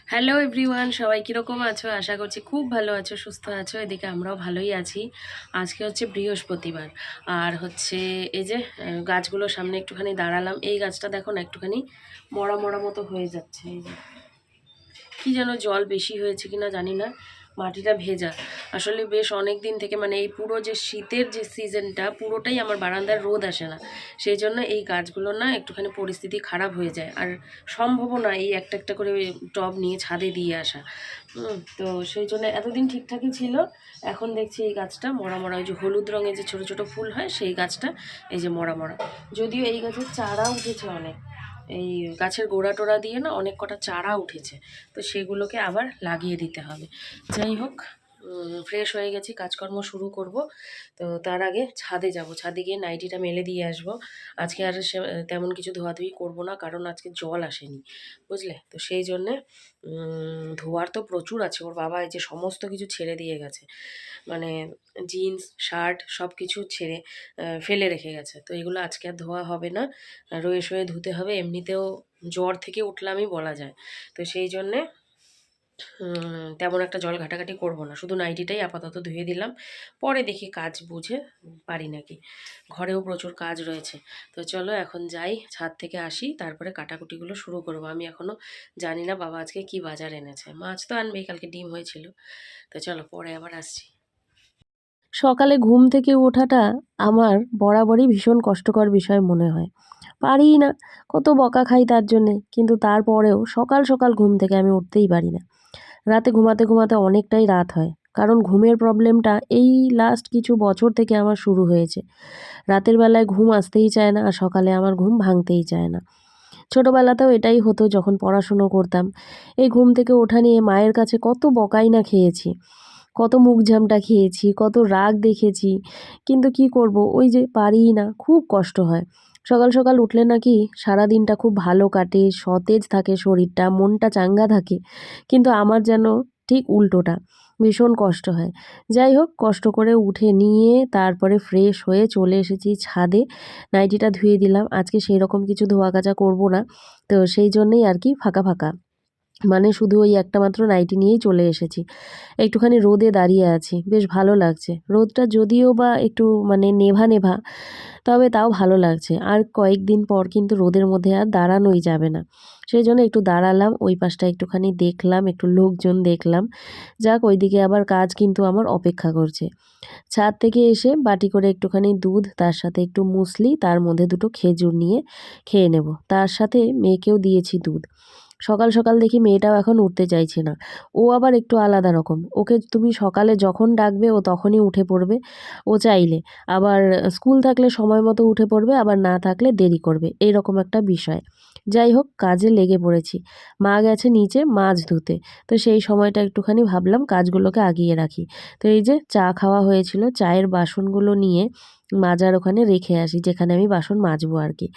Hello everyone, সবাই কীরকম আছো? আশা করছি খুব ভালো আছো, সুস্থ আছো। এদিকে আমরাও ভালোই আছি। আজকে হচ্ছে বৃহস্পতিবার, আর হচ্ছে এই যে গাছগুলোর সামনে একটুখানি দাঁড়ালাম। এই গাছটা দেখো না, একটুখানি মরা মরা মতো হয়ে যাচ্ছে। এই যে কি যেন জল বেশি হয়েছে কিনা জানি না, মাটিটা ভেজা। আসলে বেশ অনেক দিন থেকে, মানে এই পুরো যে শীতের যে সিজনটা পুরোটাই আমার বারান্দার রোদ আসে না, সেই জন্য এই গাছগুলো না একটুখানি পরিস্থিতি খারাপ হয়ে যায়। আর সম্ভবও না এই একটা একটা করে টব নিয়ে ছাদে দিয়ে আসা। তো সেই জন্য এতদিন ঠিকঠাকই ছিল। এখন দেখছি এই গাছটা মরা মরা, ওই যে হলুদ রঙের যে ছোটো ছোটো ফুল হয় সেই গাছটা এই যে মরা মরা। যদিও এই গাছের চারা উঠেছে অনেক, এই গাছের গোড়া টোড়া দিয়ে না অনেক কটা চারা উঠেছে, তো সেগুলোকে আবার লাগিয়ে দিতে হবে। যাই হোক, ফ্রেশ হয়ে গেছি, কাজকর্ম শুরু করব। তো তার আগে ছাদে যাব, ছাদে গিয়ে নাইটিটা মেলে দিয়ে আসব। আজকে আর তেমন কিছু ধোয়াধুয়ি করব না, কারণ আজকে জল আসেনি, বুঝলে। তো সেই জন্যে ধোয়ার তো প্রচুর আছে। ওর বাবা এই যে সমস্ত কিছু ছেড়ে দিয়ে গেছে, মানে জিন্স শার্ট সব কিছু ছেড়ে ফেলে রেখে গেছে। তো এগুলো আজকে আর ধোয়া হবে না, রয়ে শয়ে ধুতে হবে। এমনিতেও জ্বর থেকে উঠলামই বলা যায়। তো সেই জন্যে তেমন একটা জল ঘাটাঘাটি করব না, শুধু নাইটিটাই আপাতত ধুয়ে দিলাম। পরে দেখি কাজ বুঝে পারি নাকি, ঘরেও প্রচুর কাজ রয়েছে। তো চলো এখন যাই, ছাদ থেকে আসি, তারপরে কাটাকুটিগুলো শুরু করব। আমি এখনও জানি না বাবা আজকে কি বাজার এনেছে। মাছ তো আনবেই, কালকে ডিম হয়েছিল। তো চলো পরে আবার আসছি। সকালে ঘুম থেকে ওঠাটা আমার বরাবরই ভীষণ কষ্টকর বিষয় মনে হয়। পারিই না, কত বকা খাই তার জন্যে, কিন্তু তারপরেও সকাল সকাল ঘুম থেকে আমি উঠতেই পারি না। রাতে ঘুমাতে ঘুমাতে অনেকটাই রাত হয়, কারণ ঘুমের প্রবলেমটা এই লাস্ট কিছু বছর থেকে আমার শুরু হয়েছে। রাতের বেলায় ঘুম আসতেই চায় না, আর সকালে আমার ঘুম ভাঙতেই চায় না। ছোটোবেলাতেও এটাই হতো যখন পড়াশুনো করতাম। এই ঘুম থেকে ওঠা নিয়ে মায়ের কাছে কত বকাই না খেয়েছি, কত মুখ ঝামটা খেয়েছি, কত রাগ দেখেছি। কিন্তু কি করব, ওই যে পারিই না, খুব কষ্ট হয়। সকাল সকাল উঠলে নাকি সারা দিনটা খুব ভালো কাটে, সতেজ থাকে শরীরটা, মনটা চাঙ্গা থাকে। কিন্তু আমার যেন ঠিক উল্টোটা, ভীষণ কষ্ট হয়। যাই হোক, কষ্ট করে উঠে নিয়ে তারপরে ফ্রেশ হয়ে চলে এসেছি ছাদে। নাইটিটা ধুয়ে দিলাম। আজকে সেই রকম কিছু ধোয়া কাচা করব না, তো সেই জন্যেই আর কি ফাঁকা ফাঁকা, মানে শুধু ওই একটা মাত্র নাইটি নিয়েই চলে এসেছি। একটুখানি রোদে দাঁড়িয়ে আছি, বেশ ভালো লাগছে। রোদটা যদিও বা একটু মানে নেভা নেভা, তবে তাও ভালো লাগছে। আর কয়েকদিন পর কিন্তু রোদের মধ্যে আর দাঁড়ানোই যাবে না। সেই জন্য একটু দাঁড়ালাম, ওই পাশটা একটুখানি দেখলাম, একটু লোকজন দেখলাম। যাক, ওইদিকে আবার কাজ কিন্তু আমার অপেক্ষা করছে। ছাদ থেকে এসে বাটি করে একটুখানি দুধ, তার সাথে একটু মুসলি, তার মধ্যে দুটো খেজুর নিয়ে খেয়ে নেব। তার সাথে মেয়েকেও দিয়েছি দুধ। সকাল সকাল দেখি মেয়েটাও এখন উঠতে চাইছে না। ও আবার একটু আলাদা রকম। ওকে তুমি সকালে যখন ডাকবে ও তখনই উঠে পড়বে। ও চাইলে আবার স্কুল থাকলে সময় মতো উঠে পড়বে, আবার না থাকলে দেরি করবে। এইরকম একটা বিষয়। যাই হোক, কাজে লেগে পড়েছি। মা গেছে নিচে মাছ ধুতে। তো সেই সময়টা একটুখানি ভাবলাম কাজগুলোকে আগিয়ে রাখি। তো এই যে চা খাওয়া হয়েছিল, চায়ের বাসনগুলো নিয়ে মাজার ওখানে রেখে আসি, যেখানে আমি বাসন মাজবো আর কি।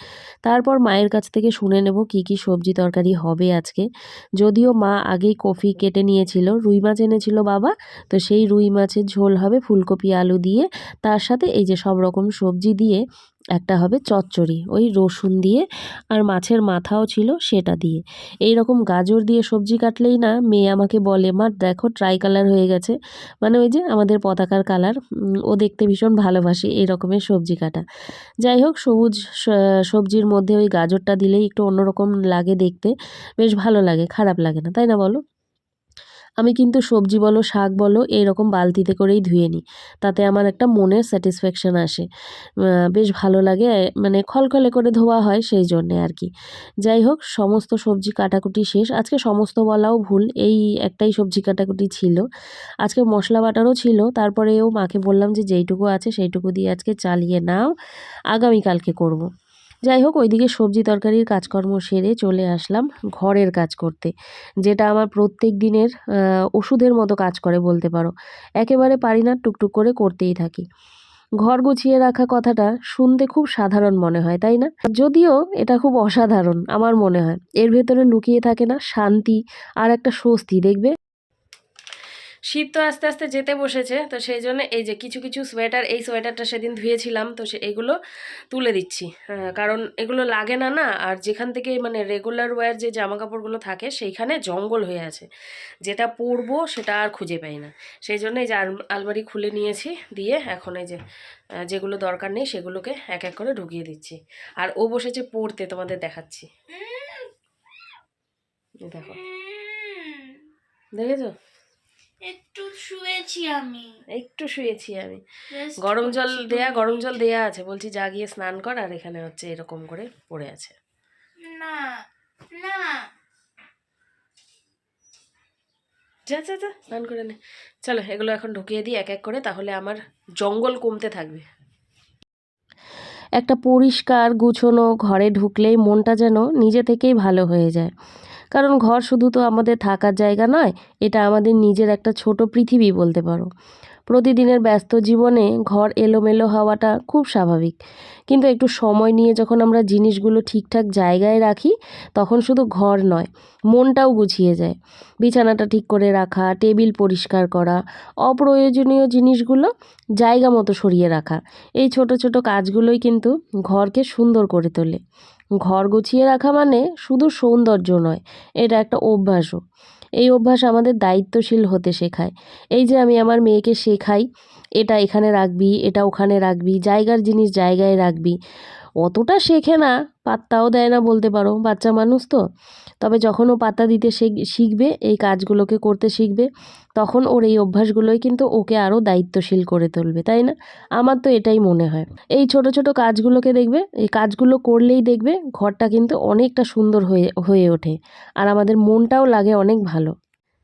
তারপর মায়ের কাছ থেকে শুনে নেব কি কি সবজি তরকারি হবে আজকে। যদিও মা আগেই কফি কেটে নিয়েছিল, রুই মাছ এনেছিল বাবা। তো সেই রুই মাছের ঝোল হবে ফুলকপি আলু দিয়ে, তার সাথে এই যে সব রকম সবজি দিয়ে একটা হবে চচ্চড়ি, ওই রসুন দিয়ে, আর মাছের মাথাও ছিল সেটা দিয়ে। এই রকম গাজর দিয়ে সবজি কাটলেই না মেয়ে আমাকে বলে, মা দেখো ট্রাই কালার হয়ে গেছে। মানে ওই যে আমাদের পতাকার কালার, ও দেখতে ভীষণ ভালোবাসে এই রকমের সবজি কাটা। যাই হোক, সবুজ সবজির মধ্যে ওই গাজরটা দিলেই একটু অন্যরকম লাগে দেখতে, বেশ ভালো লাগে, খারাপ লাগে না, তাই না বলো? আমি কিন্তু সবজি বলো শাক বলো এইরকম বালতিতে করেই ধুয়ে নিই, তাতে আমার একটা মনের স্যাটিসফ্যাকশান আসে। বেশ ভালো লাগে, মানে খলখলে করে ধোয়া হয় সেই জন্যে আর কি। যাই হোক, সমস্ত সবজি কাটাকুটি শেষ। আজকে সমস্ত বলাও ভুল, এই একটাই সবজি কাটাকুটি ছিল। আজকে মশলা বাটারও ছিল, তারপরেও মাকে বললাম যে যেইটুকু আছে সেইটুকু দিয়ে আজকে চালিয়ে নাও, আগামীকালকে করব। যাই হোক, ওইদিকে সবজি তরকারির কাজকর্ম সেরে চলে আসলাম ঘরের কাজ করতে, যেটা আমার প্রত্যেক দিনের ওষুধের মতো কাজ করে বলতে পারো। একেবারে পারি না, টুকটুক করে করতেই থাকি। ঘর গুছিয়ে রাখা কথাটা শুনতে খুব সাধারণ মনে হয়, তাই না? যদিও এটা খুব অসাধারণ আমার মনে হয়। এর ভেতরে লুকিয়ে থাকে না শান্তি আর একটা স্বস্তি, দেখবে। শীত তো আস্তে আস্তে যেতে বসেছে, তো সেই জন্য এই যে কিছু কিছু সোয়েটার, এই সোয়েটারটা সেদিন ধুয়েছিলাম, তো এগুলো তুলে দিচ্ছি। কারণ এগুলো লাগে না না, আর যেখান থেকে মানে রেগুলার ওয়্যার যে জামা কাপড়গুলো থাকে সেইখানে জঙ্গল হয়ে আছে, যেটা পরবো সেটা আর খুঁজে পাই না। সেই জন্য এই যে আলমারি খুলে নিয়েছি, দিয়ে এখন এই যে যেগুলো দরকার নেই সেগুলোকে এক এক করে ঢুকিয়ে দিচ্ছি। আর ও বসেছে পড়তে, তোমাদের দেখাচ্ছি, দেখো, দেখেছো? একটু শুয়েছি আমি। গরম জল দেয়া আছে, বলছি যা গিয়ে স্নান কর, আর এখানে হচ্ছে এরকম করে পড়ে আছে। না না, যা যা যা স্নান করে নে। চলো এগুলো এখন ঢুকিয়ে দিই এক এক করে, তাহলে আমার জঙ্গল কমতে থাকবে। একটা পরিষ্কার গুছোনো ঘরে ঢুকলেই মনটা যেন নিজে থেকেই ভালো হয়ে যায়। কারণ ঘর শুধু তো আমাদের থাকার জায়গা নয়, এটা আমাদের নিজের একটা ছোট পৃথিবী বলতে পারো। প্রতিদিনের ব্যস্ত জীবনে ঘর এলোমেলো হওয়াটা খুব স্বাভাবিক, কিন্তু একটু সময় নিয়ে যখন আমরা জিনিসগুলো ঠিকঠাক জায়গায় রাখি, তখন শুধু ঘর নয়, মনটাও গুছিয়ে যায়। বিছানাটা ঠিক করে রাখা, টেবিল পরিষ্কার করা, অপ্রয়োজনীয় জিনিসগুলো জায়গা মতো সরিয়ে রাখা, এই ছোট ছোট কাজগুলোই কিন্তু ঘরকে সুন্দর করে তোলে। ঘর গুছিয়ে রাখা মানে শুধু সৌন্দর্য নয়, এটা একটা অভ্যাসও। এই অভ্যাস আমাদের দায়িত্বশীল হতে শেখায়। এই যে আমি আমার মেয়েকে শেখাই, এটা এখানে রাখবি, এটা ওখানে রাখবি, জায়গার জিনিস জায়গায় রাখবি, অতটা শেখে না, পাত্তাও দেয় না বলতে পারো, বাচ্চা মানুষ তো। তবে যখন ও পাত্তা দিতে শিখবে, এই কাজগুলোকে করতে শিখবে, তখন ওর এই অভ্যাসগুলোই কিন্তু ওকে আরও দায়িত্বশীল করে তুলবে, তাই না? আমার তো এটাই মনে হয়। এই ছোট ছোট কাজগুলোকে দেখবে, এই কাজগুলো করলেই দেখবে ঘরটা কিন্তু অনেকটা সুন্দর হয়ে হয়ে ওঠে, আর আমাদের মনটাও লাগে অনেক ভালো।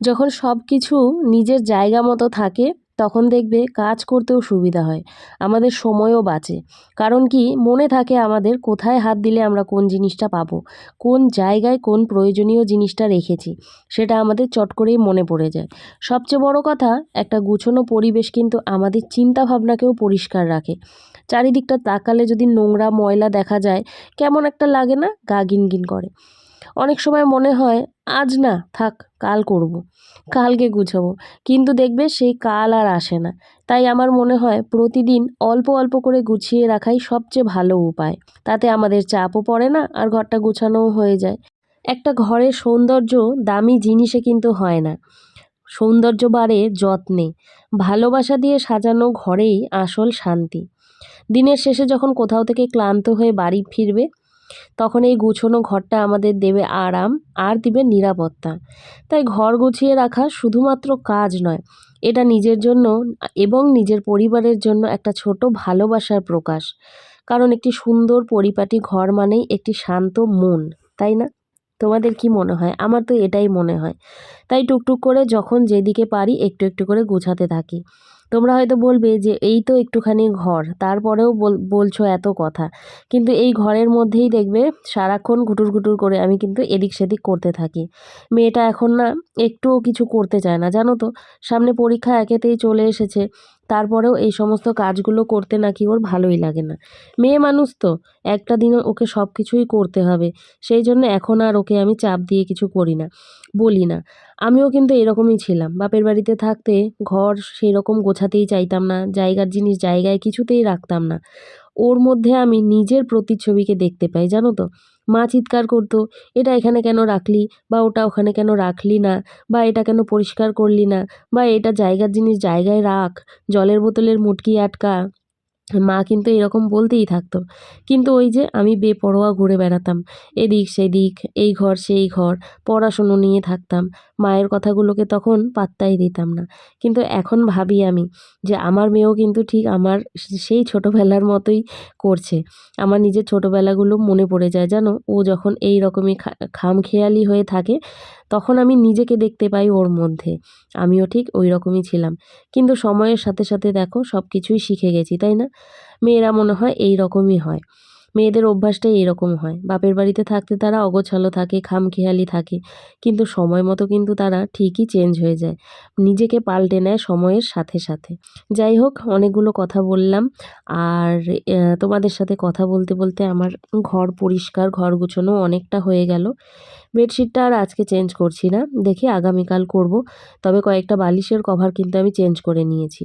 যখন সব কিছু নিজের জায়গা মতো থাকে, তখন দেখবে কাজ করতেও সুবিধা হয়, আমাদের সময়ও বাঁচে। কারণ কি, মনে থাকে আমাদের কোথায় হাত দিলে আমরা কোন জিনিসটা পাবো, কোন জায়গায় কোন প্রয়োজনীয় জিনিসটা রেখেছি, সেটা আমাদের চট করেই মনে পড়ে যায়। সবচেয়ে বড় কথা, একটা গুছানো পরিবেশ কিন্তু আমাদের চিন্তা ভাবনাকেও পরিষ্কার রাখে। চারিদিকটা তাকালে যদি নোংরা ময়লা দেখা যায়, কেমন একটা লাগে না, গা গিনগিন করে। অনেক সময় মনে হয় আজ না থাক, কাল করব, কালকে গুছাবো, কিন্তু দেখবে সেই কাল আর আসে না। তাই আমার মনে হয় প্রতিদিন অল্প অল্প করে গুছিয়ে রাখাই সবচেয়ে ভালো উপায়। তাতে আমাদের চাপও পড়ে না, আর ঘরটা গুছানোও হয়ে যায়। একটা ঘরের সৌন্দর্য দামি জিনিসে কিন্তু হয় না, সৌন্দর্য বাড়ে যত্নে। ভালোবাসা দিয়ে সাজানো ঘরেই আসল শান্তি। দিনের শেষে যখন কোথাও থেকে ক্লান্ত হয়ে বাড়ি ফিরবে, তখন এই গুছোনো ঘরটা আমাদের দেবে আরাম, আর দিবে নিরাপত্তা। তাই ঘর গুছিয়ে রাখা শুধুমাত্র কাজ নয়, এটা নিজের জন্য এবং নিজের পরিবারের জন্য একটা ছোট ভালোবাসার প্রকাশ। কারণ একটি সুন্দর পরিপাটি ঘর মানেই একটি শান্ত মন, তাই না? তোমাদের কি মনে হয়? আমার তো এটাই মনে হয়। তাই টুকটুক করে যখন যেদিকে পারি একটু একটু করে গোছাতে থাকি। তোমরা হয়তো বলবে যে এই তো একটুখানি ঘর, তারপরেও বলছো এত কথা। কিন্তু এই ঘরের মধ্যেই দেখবে সারাক্ষণ ঘুটুর ঘুটুর করে আমি কিন্তু এদিক সেদিক করতে থাকি। মেয়েটা এখন না একটুও কিছু করতে চায় না, জানো তো? সামনে পরীক্ষা একেতেই চলে এসেছে, তারপরেও এই সমস্ত কাজগুলো করতে নাকি ওর ভালোই লাগে না। মেয়ে মানুষ তো, একটা দিনে ওকে সব কিছুই করতে হবে। সেই জন্য এখন আর ওকে আমি চাপ দিয়ে কিছু করি না, বলি না। আমিও কিন্তু এরকমই ছিলাম। বাপের বাড়িতে থাকতে ঘর সেই রকম গোছাতেই চাইতাম না, জায়গার জিনিস জায়গায় কিছুতেই রাখতাম না। ওর মধ্যে আমি নিজের প্রতিচ্ছবিকে দেখতে পাই, জানো তো? মা চিৎকার করতো, এটা এখানে কেন রাখলি, বা ওটা ওখানে কেন রাখলি না, বা এটা কেন পরিষ্কার করলি না, বা এটা জায়গার জিনিস জায়গায় রাখ, জলের বোতলের মুটকি আটকা। মা কিন্তু এরকম বলতেই থাকতো। কিন্তু ওই যে আমি বেপরোয়া ঘুরে বেড়াতাম, এদিক সেদিক, এই ঘর সেই ঘর, পড়াশুনো নিয়ে থাকতাম। মায়ের কথাগুলোকে তখন পাত্তাই দিতাম না। কিন্তু এখন ভাবি আমি যে আমার মেয়েও কিন্তু ঠিক আমার সেই ছোটোবেলার মতোই করছে। আমার নিজের ছোটোবেলাগুলো মনে পড়ে যায়, জানো? ও যখন এই রকমই খামখেয়ালি হয়ে থাকে, তখন আমি নিজেকে দেখতে পাই ওর মধ্যে। আমিও ঠিক ওই রকমই ছিলাম। কিন্তু সময়ের সাথে সাথে দেখো সব কিছুই শিখে গেছি, তাই না? মেয়েরা মনে হয় এই রকমই হয়। মেয়েদের অভ্যাসটাই এরকম হয়, বাপের বাড়িতে থাকতে তারা অগোছালো থাকে, খামখেয়ালি থাকে, কিন্তু সময় মতো কিন্তু তারা ঠিকই চেঞ্জ হয়ে যায়, নিজেকে পাল্টে নেয় সময়ের সাথে সাথে। যাই হোক, অনেকগুলো কথা বললাম। আর তোমাদের সাথে কথা বলতে বলতে আমার ঘর পরিষ্কার, ঘর গুছানো অনেকটা হয়ে গেল। বেডশিটটা আর আজকে চেঞ্জ করছি না, দেখি আগামীকাল করব। তবে কয়েকটা বালিশের কভার কিন্তু আমি চেঞ্জ করে নিয়েছি।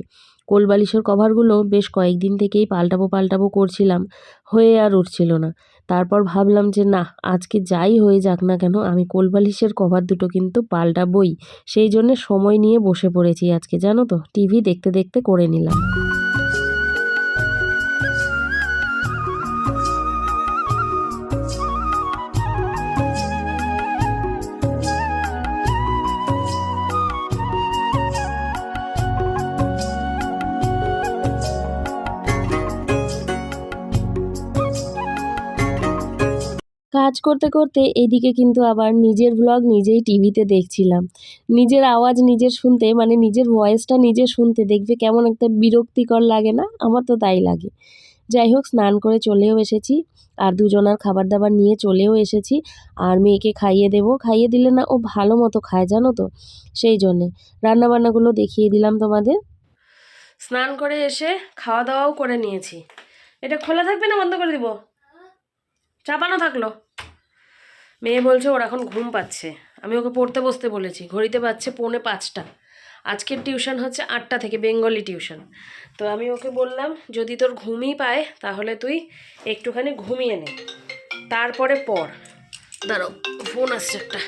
কোল বালিশের কভারগুলো বেশ কয়েকদিন থেকেই পাল্টাবো পাল্টাবো করছিলাম, হয়ে আর উঠছিল না। তারপর ভাবলাম যে না, আজকে যাই হয়ে যাক না কেন আমি কোল বালিশের কভার দুটো কিন্তু পাল্টাবই। সেই জন্যে সময় নিয়ে বসে পড়েছি আজকে, জানো তো, টিভি দেখতে দেখতে করে নিলাম। কাজ করতে করতে এদিকে কিন্তু আবার নিজের ভ্লগ নিজেই টিভিতে দেখছিলাম। নিজের আওয়াজ নিজের শুনতে, মানে নিজের ভয়েসটা নিজে শুনতে দেখবে কেমন একটা বিরক্তিকর লাগে না? আমার তো তাই লাগে। যাই হোক, স্নান করে চলেও এসেছি, আর দুজনার খাবার দাবার নিয়ে চলেও এসেছি। আর মেয়েকে খাইয়ে দেবো, খাইয়ে দিলে না ও ভালো মতো খায়, জানো তো, সেই জন্যে রান্নাবান্নাগুলো দেখিয়ে দিলাম তোমাদের। স্নান করে এসে খাওয়া দাওয়াও করে নিয়েছি। এটা খোলা থাকবে না বন্ধ করে দিব? চাপানো থাকলো। মেয়ে বলছে ওর এখন ঘুম পাচ্ছে, আমি ওকে পড়তে বসতে বলেছি, ঘড়িতে পাচ্ছে 4:45। আজকের টিউশন হচ্ছে 8টা থেকে, বেঙ্গলি টিউশন। তো আমি ওকে বললাম যদি তোর ঘুমই পায় তাহলে তুই একটুখানি ঘুমিয়ে নে, তারপরে পড়। দাঁড়াও, ফোন আসছে একটা।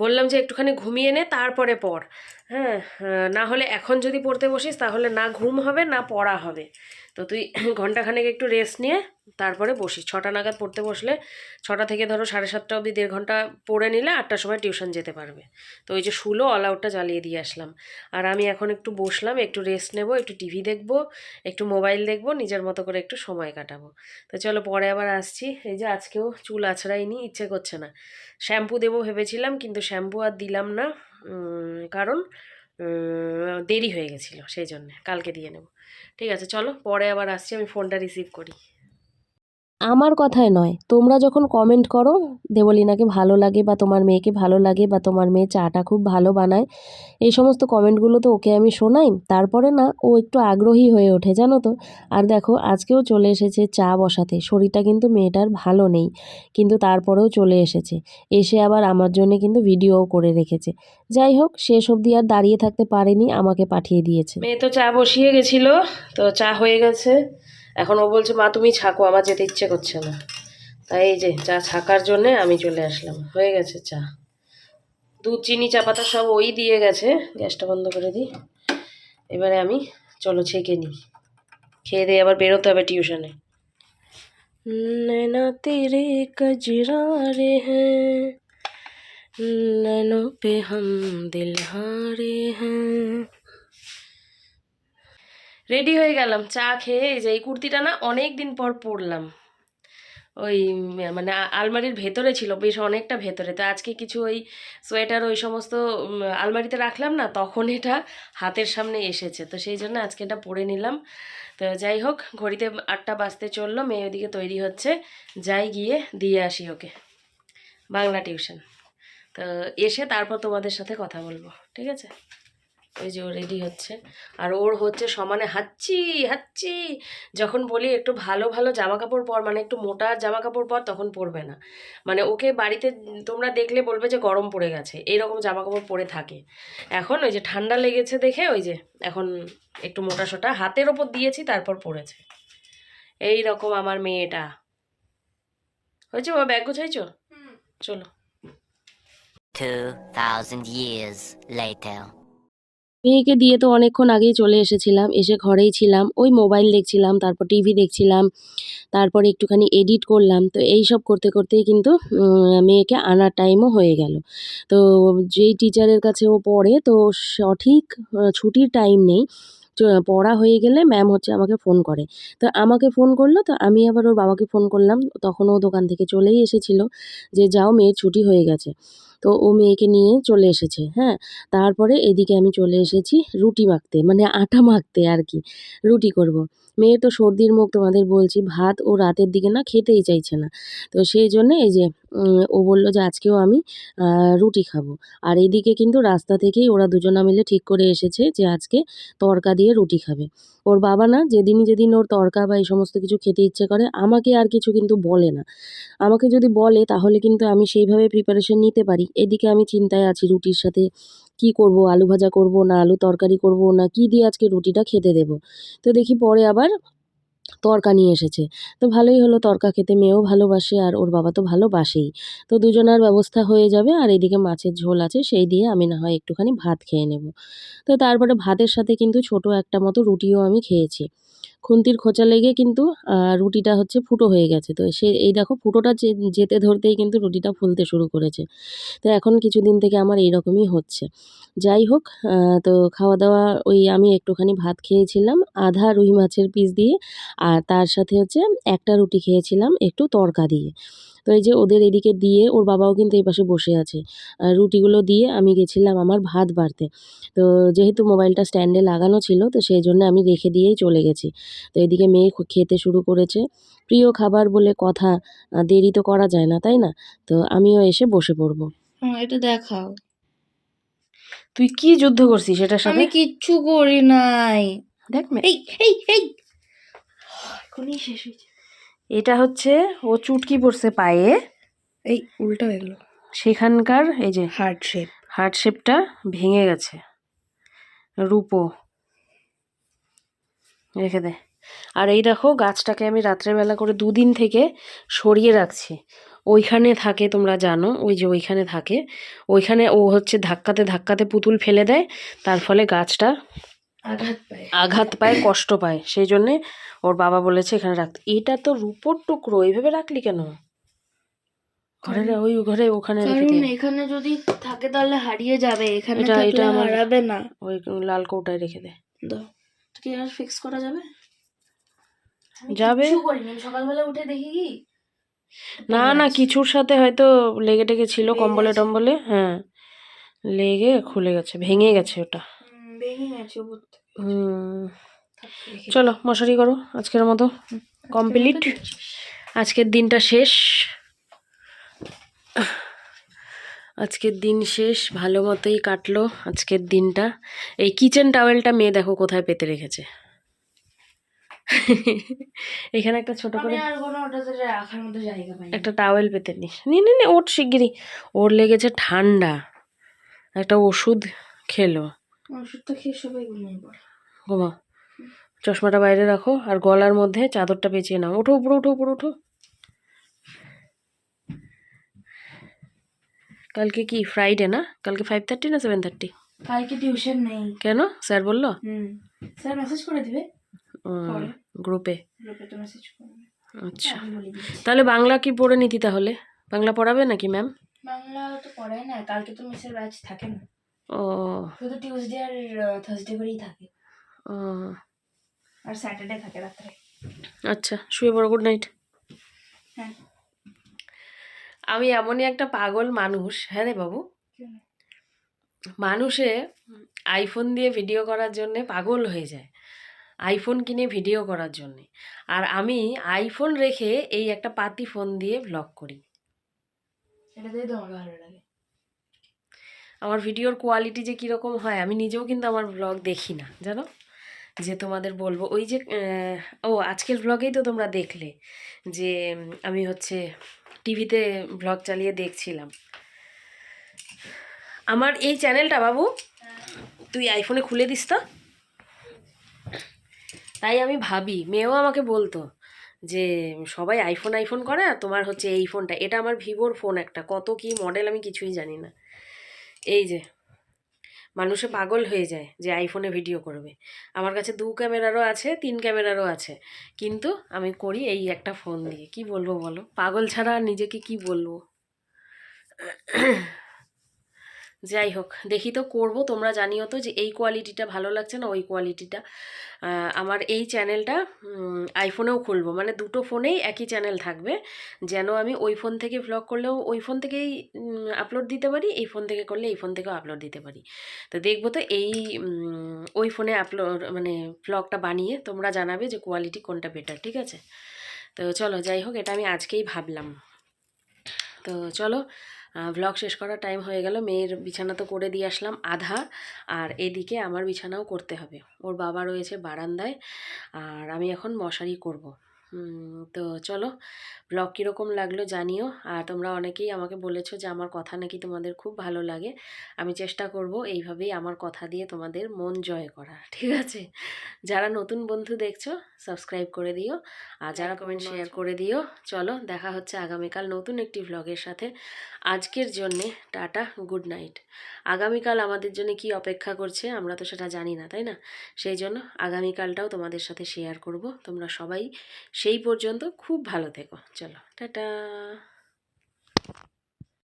বললাম যে একটুখানি ঘুমিয়ে নে তারপরে পড়। হ্যাঁ, না হলে এখন যদি পড়তে বসিস তাহলে না ঘুম হবে না পড়া হবে। তো তুই ঘন্টাখানেক একটু রেস্ট নিয়ে তারপরে বসিস। 6টা নাগাদ পড়তে বসলে 6টা থেকে ধরো 7:30 অবধি 1.5 ঘন্টা পড়ে নিলে 8টার সময় টিউশন যেতে পারবে। তো ওই যে শুলো, অল আউটটা জ্বালিয়ে দিয়ে আসলাম। আর আমি এখন একটু বসলাম, একটু রেস্ট নেব, একটু টিভি দেখবো, একটু মোবাইল দেখবো, নিজের মতো করে একটু সময় কাটাবো। তো চলো পরে আবার আসছি। এই যে আজকেও চুল আঁচড়াইনি, ইচ্ছে করছে না। শ্যাম্পু দেবো ভেবেছিলাম, কিন্তু শ্যাম্পু আর দিলাম না, কারণ দেরি হয়ে গেছিলো, সেই জন্যে কালকে দিয়ে নেব। ঠিক আছে, চলো পরে আবার আসছি, আমি ফোনটা রিসিভ করি। আমার কথায় নয়, তোমরা যখন কমেন্ট করো দেবলীনাকে ভালো লাগে বা তোমার মেয়েকে ভালো লাগে বা তোমার মেয়ে চাটা খুব ভালো বানায়, এই সমস্ত কমেন্টগুলো তো ওকে আমি শোনাই, তারপরে না ও একটু আগ্রহী হয়ে ওঠে, জানো তো। আর দেখো আজকেও চলে এসেছে চা বসাতে, শরীরটা কিন্তু মেয়েটার ভালো নেই, কিন্তু তারপরেও চলে এসেছে, এসে আবার আমার জন্য কিন্তু ভিডিও করে রেখেছে। যাই হোক, শেষ অবধি আর দাঁড়িয়ে থাকতে পারেনি, আমাকে পাঠিয়ে দিয়েছে। মেয়ে তো চা বসিয়ে গেছিলো, তো চা হয়ে গেছে। এখন ও বলছে মা তুমি ছাঁকো, আমার যেতে ইচ্ছে করছে না। তাই এই যে চা ছাকার জন্যে আমি চলে আসলাম। হয়ে গেছে চা, দুধ চিনি চা পাতা সব ওই দিয়ে গেছে। গ্যাসটা বন্ধ করে দিই। এবারে আমি চলো ছেঁকে নিই, খেয়ে দিয়ে আবার বেরোতে হবে টিউশনে। नैना तेरे कजरारे हैं, नैनों पे हम दिल हारे हैं। রেডি হয়ে গেলাম চা খেয়ে। এই যে এই কুর্তিটা না অনেক দিন পর পরলাম, ওই মানে আলমারির ভেতরে ছিল, বেশ অনেকটা ভেতরে। তো আজকে কিছু ওই সোয়েটার ওই সমস্ত আলমারিতে রাখলাম না, তখন এটা হাতের সামনে এসেছে, তো সেই জন্য আজকে এটা পরে নিলাম। তো যাই হোক, ঘড়িতে 8টা বাজতে চললো, মেয়ে ওদিকে তৈরি হচ্ছে, যাই গিয়ে দিয়ে আসি ওকে বাংলা টিউশন। তো এসে তারপর তোমাদের সাথে কথা বলবো, ঠিক আছে? ওই যে ও রেডি হচ্ছে, আর ওর হচ্ছে সমানে হাঁচি হাঁচি। যখন বলি একটু ভালো ভালো জামা কাপড় পর, মানে একটু মোটা জামা কাপড় পর, তখন পরবে না। মানে ওকে বাড়িতে তোমরা দেখলে বলবে যে গরম পড়ে গেছে, এইরকম জামা কাপড় পরে থাকে। এখন ওই যে ঠান্ডা লেগেছে দেখে ওই যে এখন একটু মোটা সোটা হাতের ওপর দিয়েছি, তারপর পরেছে। এই রকম আমার মেয়েটা হয়েছে। ও ব্যাগ গুছাইছো? চলো। 2,000 years later. মেয়েকে দিয়ে তো অনেকক্ষণ আগেই চলে এসেছিলাম, এসে ঘরেই ছিলাম, ওই মোবাইল দেখছিলাম, তারপর টিভি দেখছিলাম, তারপরে একটুখানি এডিট করলাম। তো এই সব করতে করতেই কিন্তু মেয়েকে আনার টাইমও হয়ে গেল। তো যেই টিচারের কাছে ও পড়ে, তো সঠিক ছুটির টাইম নেই। পড়া হয়ে গেলে ম্যাম হচ্ছে আমাকে ফোন করে। তো আমাকে ফোন করলো, তো আমি আবার ওর বাবাকে ফোন করলাম, তখন ও দোকান থেকে চলেই এসেছিল, যে যাও মেয়ের ছুটি হয়ে গেছে। তো ও মেয়েকে নিয়ে চলে এসেছে। হ্যাঁ, তারপরে এদিকে আমি চলে এসেছি রুটি মাখতে, মানে আটা মাখতে আর কি, রুটি করব। মেয়ের তো সর্দির মুখ তোমাদের বলছি, ভাত ও রাতের দিকে না খেতেই চাইছে না। তো সেই জন্যে এই যে ও বলল যে আজকেও আমি রুটি খাবো। আর এইদিকে কিন্তু রাস্তা থেকেই ওরা দুজনা মিলে ঠিক করে এসেছে যে আজকে তড়কা দিয়ে রুটি খাবে। ওর বাবা না যেদিন ওর তড়কা বা এই সমস্ত কিছু খেতে ইচ্ছে করে আমাকে আর কিছু কিন্তু বলে না। আমাকে যদি বলে তাহলে কিন্তু আমি সেইভাবে প্রিপারেশন নিতে পারি। এদিকে আমি চিন্তায় আছি রুটির সাথে কি করব, আলু ভাজা করব না আলু তরকারি করব না কি দিয়ে আজকে রুটিটা খেতে দেব। তো দেখি পরে আবার তড়কা নিয়ে এসেছে। তো ভালোই হলো, তড়কা খেতে মেয়েও ভালোবাসে আর ওর বাবা তো ভালোবাসেই। তো দুজনার ব্যবস্থা হয়ে যাবে আর এদিকে মাছের ঝোল আছে সেই দিয়ে আমি না হয় একটুখানি ভাত খেয়ে নেব। তো তারপরে ভাতের সাথে কিন্তু ছোট একটা মতো রুটিও আমি খেয়েছি। খুন্তির খোঁচা লেগে কিন্তু রুটিটা হচ্ছে ফুটো হয়ে গেছে। তো এই দেখো ফুটোটা যেতে ধরতেই কিন্তু রুটিটা ফুলতে শুরু করেছে। তো এখন কিছুদিন থেকে আমার এইরকমই হচ্ছে। যাই হোক, তো খাওয়া-দাওয়া ওই আমি একটুখানি ভাত খেয়েছিলাম আধা রুই মাছের পিস দিয়ে, আর তার সাথে হচ্ছে একটা রুটি খেয়েছিলাম একটু তড়কা দিয়ে। তো এই যে ওদের এদিকে দিয়ে ওর বাবাও কিন্তু এই পাশে বসে আছে। রুটিগুলো দিয়ে আমি গেছিলাম আমার ভাত বাড়তে। তো যেহেতু মোবাইলটা স্ট্যান্ডে লাগানো ছিল তো সেইজন্য আমি রেখে দিয়েই চলে গেছি। তো এদিকে মেয়ে খেতে শুরু করেছে। প্রিয় খাবার বলে কথা, দেরি তো করা যায় না, তাই না? তো আমিও এসে বসে পড়ব। এটা দেখাও। তুই কি যুদ্ধ করছিস এটার সাথে? আমি কিচ্ছু করি নাই। দেখ এই এই এই এখনই শেষ হয়েছে। এটা হচ্ছে ও চুটকি পড়ছে পায়ে, এই উল্টা হয়ে গেল। সেখানকার এই যে হার্ট শেপ। হার্ট শেপটা ভেঙে গেছে। রূপো রেখে দে। আর এই দেখো গাছটাকে আমি রাত্রেবেলা করে 2 দিন থেকে সরিয়ে রাখছি। ওইখানে থাকে তোমরা জানো, ওই যে ওইখানে থাকে, ওইখানে ও হচ্ছে ধাক্কাতে ধাক্কাতে পুতুল ফেলে দেয়, তার ফলে গাছটা আঘাত পায়, কষ্ট পায়। সেই জন্যে ওর বাবা বলেছে এখানে রাখতে। এটা তো রূপোর টুকরো, এইভাবে রাখলি কেন? ওই ঘরে ওখানে রেখে কারণ দে। এখানে যদি থাকে তাহলে হারিয়ে যাবে, এখানে এটা থাকলে আমার হারাবে না। ওই লাল কৌটায় রেখে দে। দাও। কি আর ফিক্স করা যাবে? যাবে। কিছু করিনি, সকালবেলা উঠে দেখি কি না না, কিছুর সাথে হয়তো লেগে টেগে ছিল, কম্বলে টম্বলে, হ্যাঁ লেগে খুলে গেছে, ভেঙে গেছে ওটা। ভেঙে গেছে উপর থেকে। চলো মশারি করো, আজকের মতো কমপ্লিট। আজকের দিনটা শেষ, আজকের দিন শেষ, ভালো মতোই কাটলো আজকের দিনটা। এই কিচেন টাওয়েলটা মেয়ে দেখো কোথায় পেতে রেখেছে। এখানে একটা ছোট করে আর কোনো ওটাতে রাখার মতো জায়গা পাই একটা টাওয়েল পেতে নিস। নে ওর শিগগিরই, ওর লেগেছে ঠান্ডা, একটা ওষুধ খেলো। ওষুধটা খেয়ে সবাই ঘুমিয়ে পড়ে। ঘুমা, চশমাটা বাইরে রাখো আর গলার মধ্যে চাদরটা পেঁচিয়ে নাও। ওঠো উপরে, ওঠো উপরে, ওঠো। কালকে কি ফ্রাইডে না? কালকে 5:30 না 7:30? কালকে টিউশন নেই। কেন, স্যার বললো? স্যার মেসেজ করে দিবে গ্রুপে। গ্রুপে তো মেসেজ করবে। আচ্ছা, আমি বলে দিচ্ছি। তাহলে বাংলা কি পড়ে নিতি তাহলে? বাংলা পড়াবে নাকি ম্যাম? বাংলা তো পড়ায় না, কালকে তো মিসের ব্যাচ থাকে না। ও শুধু টিউসডে আর থার্সডে করেই থাকে, ও আর স্যাটারডে থাকে রাত্রে। আচ্ছা, শুয়ে পড়ো, গুড নাইট। হ্যাঁ। আমি এমনই একটা পাগল মানুষ, হ্যাঁ রে বাবু। মানুষে আইফোন দিয়ে ভিডিও করার জন্যে পাগল হয়ে যায়, আইফোন কিনে ভিডিও করার জন্যে। আর আমি আইফোন রেখে এই একটা পাতি ফোন দিয়ে ভ্লগ করি। এটাতেই তো আমার ভালো লাগে। আমার ভিডিওর কোয়ালিটি যে কীরকম হয় আমি নিজেও কিন্তু আমার ভ্লগ দেখি না, জানো, যে তোমাদের বলবো। ওই যে আজকের ভ্লগেই তো তোমরা দেখলে যে আমি হচ্ছে টিভিতে ভ্লগ চালিয়ে দেখছিলাম। আমার এই চ্যানেলটা বাবু তুই আইফোনে খুলে দিস তো। তাই আমি ভাবি, মেয়েও আমাকে বলতো যে সবাই আইফোন করে আর তোমার হচ্ছে এই ফোনটা। এটা আমার ভিভোর ফোন, একটা কত কি মডেল আমি কিছুই জানি না। এই যে মানুষে পাগল হয়ে যায় যে আইফোনে ভিডিও করবে। আমার কাছে 2 ক্যামেরারও আছে, 3 ক্যামেরারও আছে, কিন্তু আমি করি এই একটা ফোন দিয়ে। কি বলবো বলো, পাগল ছাড়া আর নিজেকে কি বলবো। যাই হোক, দেখি তো করব, তোমরা জানিও তো যে এই কোয়ালিটিটা ভালো লাগছে না ওই কোয়ালিটিটা। আমার এই চ্যানেলটা আইফোনেও খুলবো, মানে দুটো ফোনেই একই চ্যানেল থাকবে, যেন আমি ওই ফোন থেকে ভ্লগ করলেও ওই ফোন থেকেই আপলোড দিতে পারি, এই ফোন থেকে করলে এই ফোন থেকেও আপলোড দিতে পারি। তো দেখবো তো এই ওই ফোনে আপলোড মানে ভ্লগটা বানিয়ে তোমরা জানাবে যে কোয়ালিটি কোনটা বেটার, ঠিক আছে? তো চলো, যাই হোক, এটা আমি আজকেই ভাবলাম। তো চলো, ভ্লগ শেষ করার টাইম হয়ে গেল। মেয়ের বিছানা তো করে দিয়ে আসলাম আধা, আর এদিকে আমার বিছানাও করতে হবে। ওর বাবা রয়েছে বারান্দায়, আর আমি এখন মশারি করব। তো চলো, ব্লগ কীরকম লাগলো জানিও। আর তোমরা অনেকেই আমাকে বলেছো যে আমার কথা নাকি তোমাদের খুব ভালো লাগে। আমি চেষ্টা করব এইভাবেই আমার কথা দিয়ে তোমাদের মন জয় করা, ঠিক আছে? যারা নতুন বন্ধু দেখছো সাবস্ক্রাইব করে দিও, আর যারা কমেন্ট শেয়ার করে দিও। চলো, দেখা হচ্ছে আগামীকাল নতুন একটি ভ্লগের সাথে। আজকের জন্যে টাটা, গুড নাইট। আগামীকাল আমাদের জন্য কি অপেক্ষা করছে আমরা তো সেটা জানি না, তাই না? সেই জন্য আগামীকালটাও তোমাদের সাথে শেয়ার করব। তোমরা সবাই সেই পর্যন্ত খুব ভালো থেকো। চলো, টাটা।